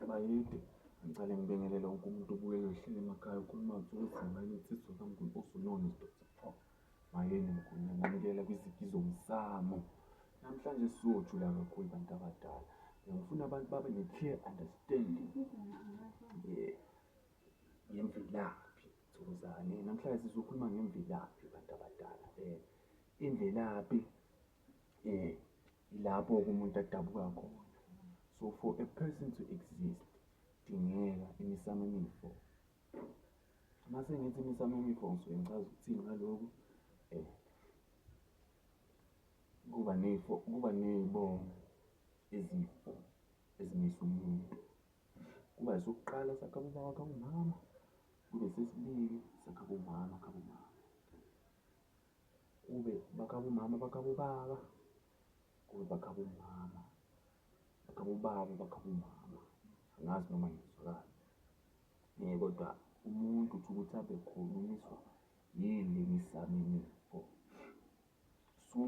bayede. Ngicela ngibingelele wonke umuntu obukele ehleli emakhaya ukhuluma ngingane insizwa kaNgqondoso Noni.4 mayeni mkhulu ngamukela kwizigi zomsamo. Namhlanje sizojula kakhulu bantu abadala. Ngifuna abantu babe ne-clear understanding yemvelaphi. Thokozani. Namhlanje sizokhuluma ngemvelaphi bantu abadala. Imvelaphi ilapho-ke umuntu adabuka khona. So for a person to exist, kudingeka imisamo emi-4. Mase ngithi imisamo emi-4 ngisuke ngichaza ukuthini ngalokhu. Kuba ney'bongo ezi-4 ezimisa umuntu. Kuba esokuqala sakhaba umama, kube sesibili sakhaba umama, kube bakhaba umama, bakhaba ubaba, kube bakhaba umama, bakhaba ubaba, bakhaba umama. Angazi noma ngizwakala. Kodwa umuntu uthi ukuthi abe khona umiswa yile misamo emi-4. So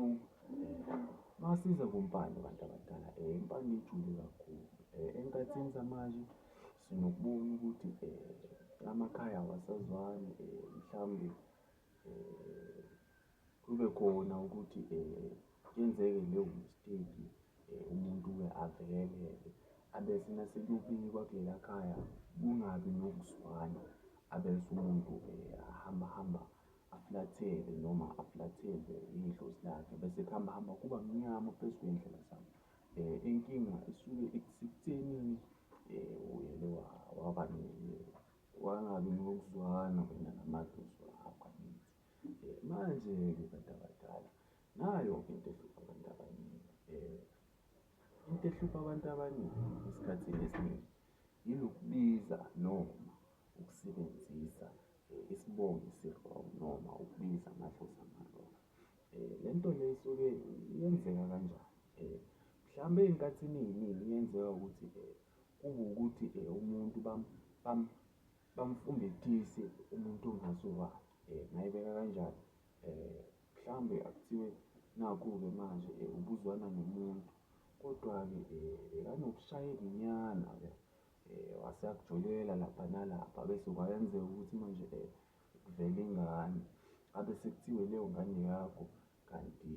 masiza kumpande abantu abadala, impande ijule kakhulu. Enkathini zamanje sinokubona ukuthi amakhaya awasazwani, mhlawumbe kube khona ukuthi kuyenzeke leyo mistake, umuntu-ke aveleleke, abese nasekuyobikwa kulela khaya kungabi nokuzwana, abese umuntu ahamba afulathele noma aflathelwe idlozi lakhe, bese kuhamba kuba mnyama phezu kwey'ndlela zabo. Inkinga isuke isekuthenini wangabi nokuzwana wena namadlozi wakho angithi. Manje-ke bantu abadala, nayo-ke into ehlupha abantu abaningi. Into ehlupha abantu abaningi esikhathini esiningi yilokubiza noma ukusebenzisa isibongo esi-wrong noma ukubiza amadlozi ama-wrong. Le nto le isuke yenzeka kanjani? Mhlawumbe ey'nkathini ey'ningi iyenzeka ukuthi kube ukuthi umuntu bamfumbethise umuntu ongazowani. Ngayibeka kanjani? Mhlawumbe akuthiwe nakhu-ke manje ubuzwana nomuntu, kodwa-ke bekanokushayela inyana-ke, wase akujolela lapha nalapha, bese kwayenzeka ukuthi manje kuvele ingane, abe sekuthiwe leyo ngane yakho, kanti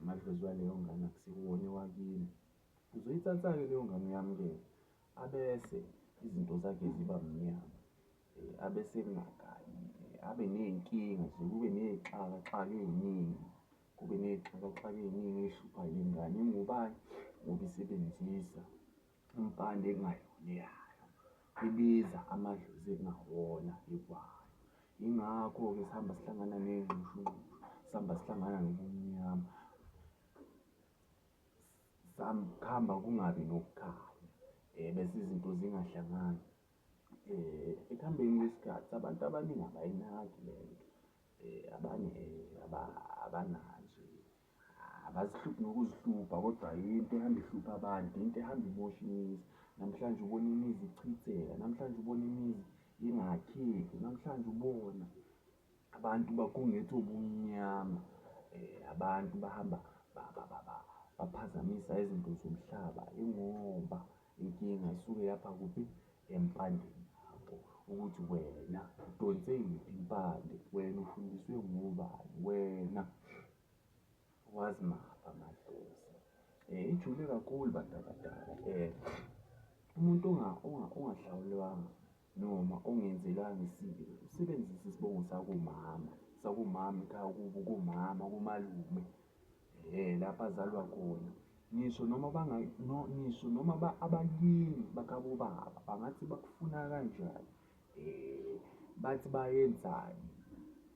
amadlozi waleyo ngane akusiwona ewakini. Uzoyithatha-ke leyo ngane uyamukele, abese izinto zakhe ziba mnyama, abese kungakanyi, abe ney'nkinga nje, kube ney'xakaxaka ey'ningi, kube ney'xakaxaka ey'ningi ey'hluphayo le ngane. Ingobani? Ngoba isebenzisa impande ekungayona eyayo, ibiza amadlozi ekungawona ekwayo. Yingakho-ke sihamba sihlangana ney'nxushunxushu, sihamba sihlangana nobumnyama, kuhamba kungabi nokukhanya, bese izinto zingahlangani. Ekuhambeni kwesikhathi abantu abaningi abayinaki le nto. Abanye abananje, abazihluphi nokuzihlupha, kodwa into ehamba ihlupha abantu, into ehamba imosha imizi. Namhlanje ubona imizi ichitheka, namhlanje ubona imizi ingakheki, namhlanje ubona abantu bakhungethe ubumnyama, abantu bahamba baphazamisa izinto zomhlaba. Ingoba inkinga isuke yapha kuphi? Empandeni yakho, ukuthi wena udonse yiphi impande, wena ufundiswe ngobani, wena wazi maphi amadlozi. Ijule kakhulu bantu abadala. Umuntu ongahlawulwanga noma ongenzelwanga isiko usebenzisa isibongo sakumama ekhaya kubo, komama, komalume, lapho azalwa khona. Ngisho noma abakini bakabobaba bangathi bakufuna kanjani, bathi bayenzani,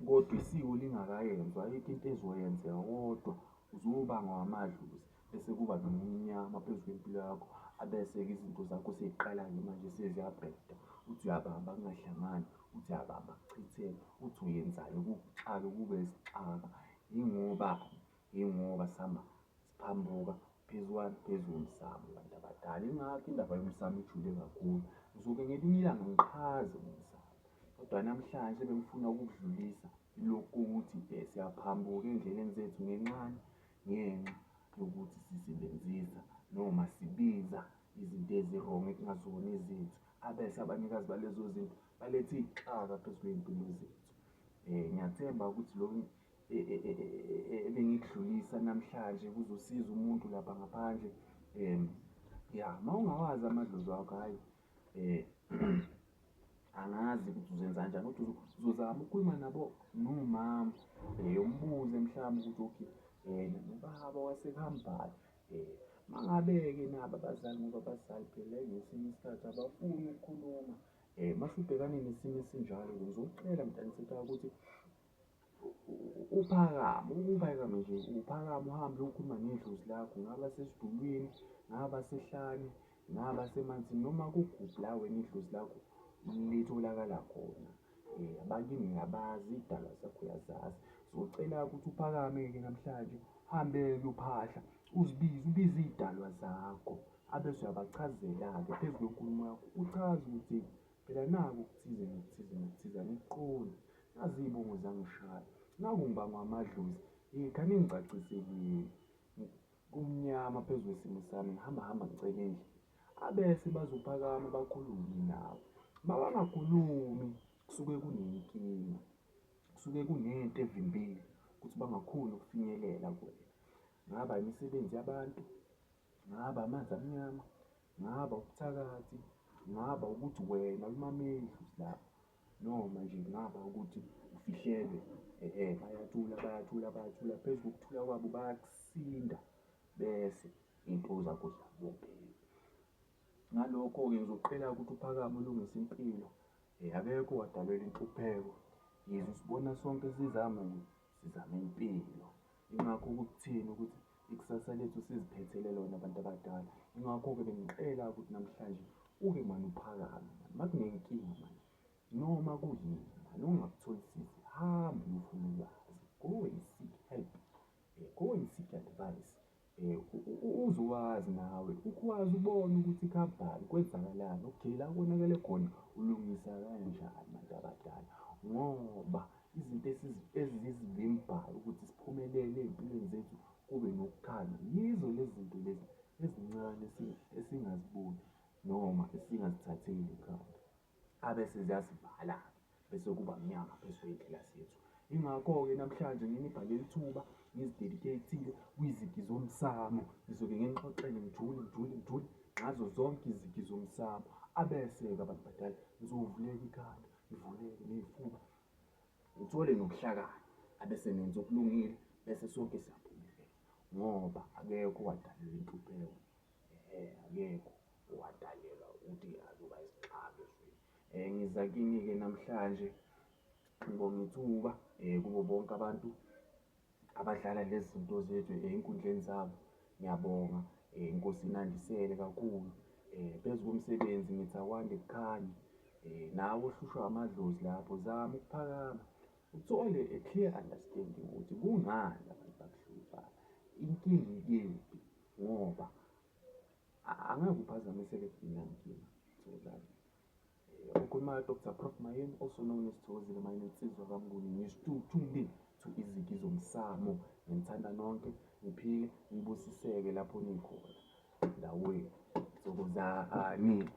kodwa isiko lingakayenzwa ayikho into ezoyenzeka, kodwa uzobanga amadlozi, bese kuba nomnyama phezu kwempilo yakho. Abese-ke izinto zakho sey'qala-ke manje seziyabheda, uthi uyabamba kungahlangani, uthi uyabamba kuchitheke, uthi uyenzani kukuxake kube isixaka. Yingoba sihamba siphambuka phezu komsamo bantu abadala. Yingakho indaba yomsamo ijule kakhulu. Ngizoke ngelinye ilanga ngiqhaze ngomsamo, kodwa namhlanje bengifuna ukukudlulisa lokhu ukuthi siyaphambuka ey'ndleleni zethu ngenxa yokuthi sisebenzisa noma sibiza izinto izinto ezi-wrong ekungazona ezethu, abese abanikazi balezo zinto balethe iy'xaka phezu kwey'mpilo zethu. Ngiyathemba ukuthi lokhu ebengikudlulisa namhlanje kuzosiza umuntu lapha ngaphandle. Ya, uma ungawazi amadlozi wakho, hhayi, angazi ukuthi uzenza kanjani, kodwa uzozama ukukhuluma nabo nomama, umbuze mhlawumbe ukuthi okay, nobaba wasekuhambani. Uma ngabe-ke nabo abazali, ngoba abazali phela ngesinye isikhathi abafuni ukukhuluma. Mase ubhekane nesimo esinjalo, ngizocela mntaniseka ukuthi uphakame nje, uphakame uhambe uyokhuluma nedlozi lakho, ngaba sesidulini, ngaba sehlane, ngaba semanzini, noma kuguphi la wena idlozi lakho litholakala khona. Abakini ngiyabazi, iy'dalwa zakho uyazazi. Ngizocela ukuthi uphakame-ke namhlanje, uhambe-ke uyophahla, ubize iy'dalwa zakho, abese uyabachazela-ke phezu kwenkulumo yakho, uchaze ukuthi phela naku okuthize nokuthize nokuthize angikuqondi, nazi iy'bongo zangishaya, naku ngibangwa amadlozi. Khani ngicaciseleni, kumnyama phezu kwesimo sami, ngihamba ngicela endlini. Abese bazophakama bakhulume nawe. Uma bangakhulumi, kusuke kunenkinga, kusuke kunento evimbile ukuthi bangakhoni ukufinyelela kuwena. Ngaba imisebenzi yabantu, ngaba amanzi amnyama, ngaba ubuthakathi, ngaba ukuthi wena awulimameli idlozi lakho, noma nje ngaba ukuthi ufihlelwe. Bayathula phezu kokuthula kwabo bayakusinda, bese iy'nto zakho ziyabopheka. Ngalokho-ke ngizoqela ukuthi uphakame ulungise impilo. Akekho owadalelwa inhlupheko, yize usibona sonke sizama impilo. Yingakho-ke kutheni ukuthi ikusasa lethu siziphethele lona abantu abadala. Yingakho-ke bengicela ukuthi namhlanje uke mani uphakame, uma kunenkinga mani, noma kuyini mani ongakutholisisi, hamba uyofuna ulwazi. Go and seek help, go and seek advice. Uzowazi nawe, ukwazi ubone ukuthi kuhambani, kwenzakalani, okay, la konakele khona ulungisa kanjani bantu abadala. Ngoba izinto ezizivimbayo ukuthi siphumelele ey'mpilweni zethu, kube nokukhanya, yizo lezi zinto lezi ezincane esingaziboni noma esingazithatheli ekhanda. Abese ziyasivala-ke, bese kuba mnyama phezu kwey'ndlela zethu. Yingakho-ke namhlanje nginibhalele ithuba, ngizidedicate-ile kwizigi zomsamo. Ngizoke nginixoxele ngijule ngazo zonke izigi zomsamo. Abese-ke abantu badala nizovuleka ikhanda, nivuleke ney'fuba, ngithole nobuhlakani, abese nenze okulungile, bese sonke siyaphumelela. Ngoba akekho owadalelwa inhlupheko, akekho owadalelwa ukuthi azoba yisixabe ezweni. Ngiza kini-ke namhlanje ngibonga ithuba kubo bonke abantu abadlala lezi zinto zethu ey'nkundleni zabo. Ngiyabonga, inkosi inandisele kakhulu. Phezu komsebenzi ngithi akwande kukhanye. Nawe ohlushwa amadlozi lapho, zama ukuphakama, uthole a clear understanding ukuthi kungani abantu bakuhluphayo, inkinga ikephi, ngoba angeke uphazamiseke kudinga inkinga. Thokozani. Ukhuluma Dr. Prof Mayeni, also known as Thokozile Mayeni, insizwa kaMnguni. Tuned in to izigi zomsamo. Ngithanda nonke, ngiphile, ngibusiseke lapho nikhona. Ndaweni. Thokozani.